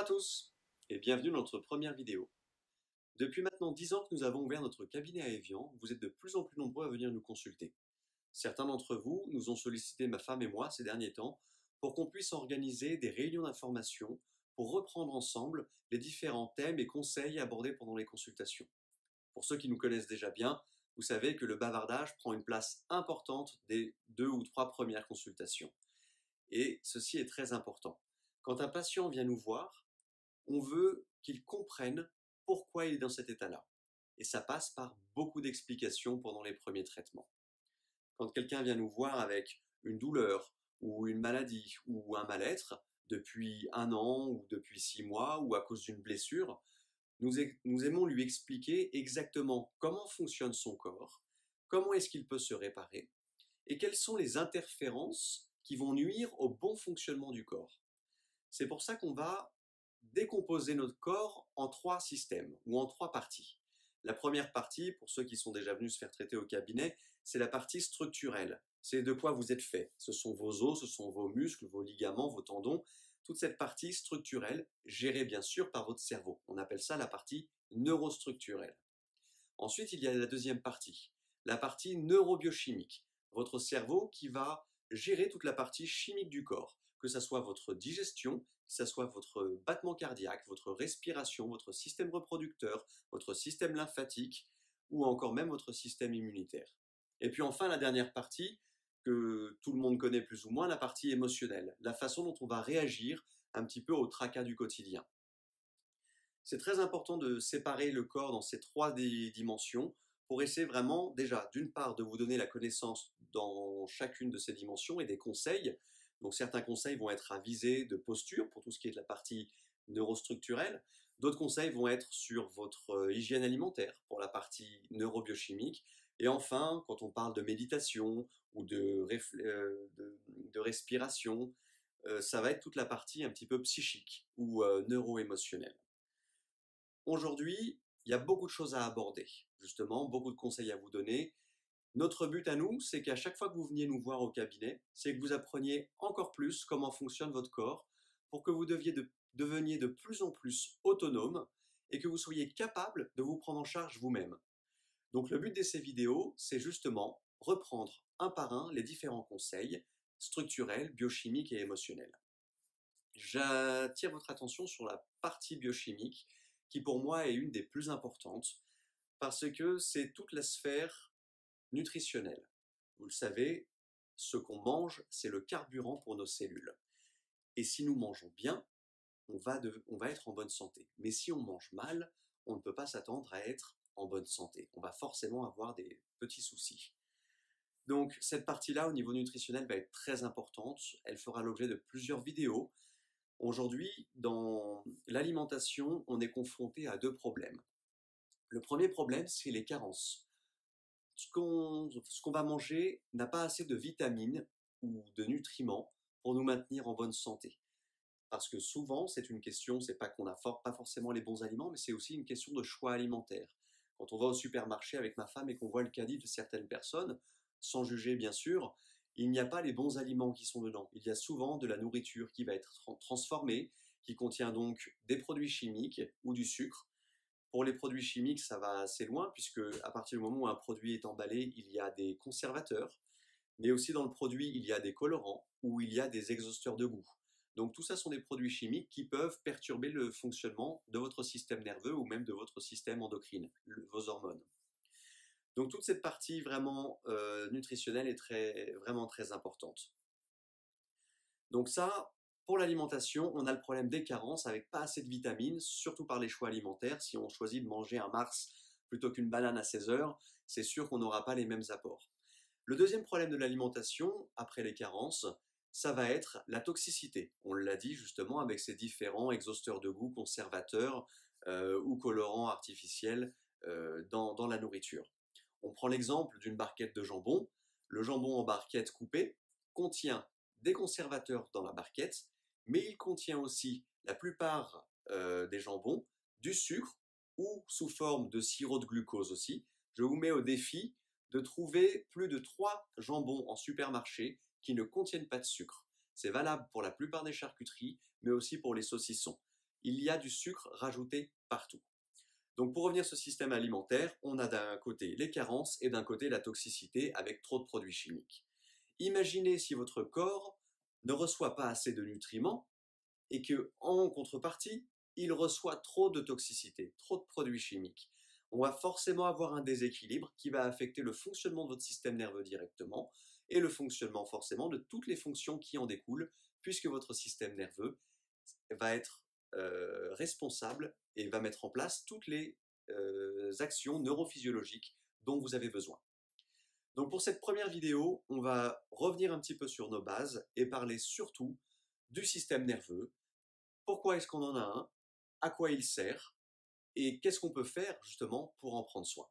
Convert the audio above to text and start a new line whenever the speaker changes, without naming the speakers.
tous et bienvenue dans notre première vidéo. Depuis maintenant 10 ans que nous avons ouvert notre cabinet à Évian, vous êtes de plus en plus nombreux à venir nous consulter. Certains d'entre vous nous ont sollicité, ma femme et moi, ces derniers temps, pour qu'on puisse organiser des réunions d'information pour reprendre ensemble les différents thèmes et conseils abordés pendant les consultations. Pour ceux qui nous connaissent déjà bien, vous savez que le bavardage prend une place importante des 2 ou 3 premières consultations. Et ceci est très important. Quand un patient vient nous voir, on veut qu'il comprenne pourquoi il est dans cet état-là. Et ça passe par beaucoup d'explications pendant les premiers traitements. Quand quelqu'un vient nous voir avec une douleur ou une maladie ou un mal-être depuis 1 an ou depuis 6 mois ou à cause d'une blessure, nous aimons lui expliquer exactement comment fonctionne son corps, comment est-ce qu'il peut se réparer et quelles sont les interférences qui vont nuire au bon fonctionnement du corps. C'est pour ça qu'on va décomposer notre corps en 3 systèmes ou en 3 parties. La première partie, pour ceux qui sont déjà venus se faire traiter au cabinet, c'est la partie structurelle. C'est de quoi vous êtes fait. Ce sont vos os, ce sont vos muscles, vos ligaments, vos tendons. Toute cette partie structurelle, gérée bien sûr par votre cerveau. On appelle ça la partie neurostructurelle. Ensuite, il y a la deuxième partie, la partie neurobiochimique. Votre cerveau qui va gérer toute la partie chimique du corps, que ce soit votre digestion, que ce soit votre battement cardiaque, votre respiration, votre système reproducteur, votre système lymphatique ou encore même votre système immunitaire. Et puis enfin, la dernière partie, que tout le monde connaît plus ou moins, la partie émotionnelle, la façon dont on va réagir un petit peu au tracas du quotidien. C'est très important de séparer le corps dans ces 3 dimensions pour essayer vraiment, déjà, d'une part, de vous donner la connaissance dans chacune de ces dimensions et des conseils. Donc certains conseils vont être à visée de posture pour tout ce qui est de la partie neurostructurelle. D'autres conseils vont être sur votre hygiène alimentaire pour la partie neurobiochimique. Et enfin, quand on parle de méditation ou de respiration, ça va être toute la partie un petit peu psychique ou neuro-émotionnelle. Aujourd'hui, il y a beaucoup de choses à aborder, justement, beaucoup de conseils à vous donner. Notre but à nous, c'est qu'à chaque fois que vous veniez nous voir au cabinet, c'est que vous appreniez encore plus comment fonctionne votre corps pour que vous deveniez de plus en plus autonome et que vous soyez capable de vous prendre en charge vous-même. Donc le but de ces vidéos, c'est justement reprendre un par un les différents conseils structurels, biochimiques et émotionnels. J'attire votre attention sur la partie biochimique qui pour moi est une des plus importantes parce que c'est toute la sphère nutritionnelle. Vous le savez, ce qu'on mange, c'est le carburant pour nos cellules. Et si nous mangeons bien, on va être en bonne santé. Mais si on mange mal, on ne peut pas s'attendre à être en bonne santé. On va forcément avoir des petits soucis. Donc cette partie-là, au niveau nutritionnel, va être très importante. Elle fera l'objet de plusieurs vidéos. Aujourd'hui, dans l'alimentation, on est confronté à 2 problèmes. Le premier problème, c'est les carences. Ce qu'on va manger n'a pas assez de vitamines ou de nutriments pour nous maintenir en bonne santé. Parce que souvent, c'est une question, c'est pas qu'on n'a pas forcément les bons aliments, mais c'est aussi une question de choix alimentaire. Quand on va au supermarché avec ma femme et qu'on voit le caddie de certaines personnes, sans juger bien sûr, il n'y a pas les bons aliments qui sont dedans. Il y a souvent de la nourriture qui va être transformée, qui contient donc des produits chimiques ou du sucre. Pour les produits chimiques, ça va assez loin, puisque à partir du moment où un produit est emballé, il y a des conservateurs, mais aussi dans le produit, il y a des colorants ou il y a des exhausteurs de goût. Donc tout ça sont des produits chimiques qui peuvent perturber le fonctionnement de votre système nerveux ou même de votre système endocrine, vos hormones. Donc toute cette partie vraiment nutritionnelle est vraiment très importante. Donc ça, pour l'alimentation, on a le problème des carences avec pas assez de vitamines, surtout par les choix alimentaires. Si on choisit de manger un Mars plutôt qu'une banane à 16 heures, c'est sûr qu'on n'aura pas les mêmes apports. Le deuxième problème de l'alimentation, après les carences, ça va être la toxicité. On l'a dit justement avec ces différents exhausteurs de goût, conservateurs ou colorants artificiels dans la nourriture. On prend l'exemple d'une barquette de jambon. Le jambon en barquette coupée contient des conservateurs dans la barquette, mais il contient aussi, la plupart des jambons, du sucre ou sous forme de sirop de glucose aussi. Je vous mets au défi de trouver plus de 3 jambons en supermarché qui ne contiennent pas de sucre. C'est valable pour la plupart des charcuteries, mais aussi pour les saucissons. il y a du sucre rajouté partout. Donc pour revenir sur ce système alimentaire, on a d'un côté les carences et d'un côté la toxicité avec trop de produits chimiques. Imaginez si votre corps ne reçoit pas assez de nutriments et que, en contrepartie, il reçoit trop de toxicité, trop de produits chimiques. On va forcément avoir un déséquilibre qui va affecter le fonctionnement de votre système nerveux directement et le fonctionnement forcément de toutes les fonctions qui en découlent, puisque votre système nerveux va être responsable et va mettre en place toutes les actions neurophysiologiques dont vous avez besoin. Donc pour cette première vidéo, on va revenir un petit peu sur nos bases et parler surtout du système nerveux. Pourquoi est-ce qu'on en a un? À quoi il sert? Et qu'est-ce qu'on peut faire justement pour en prendre soin?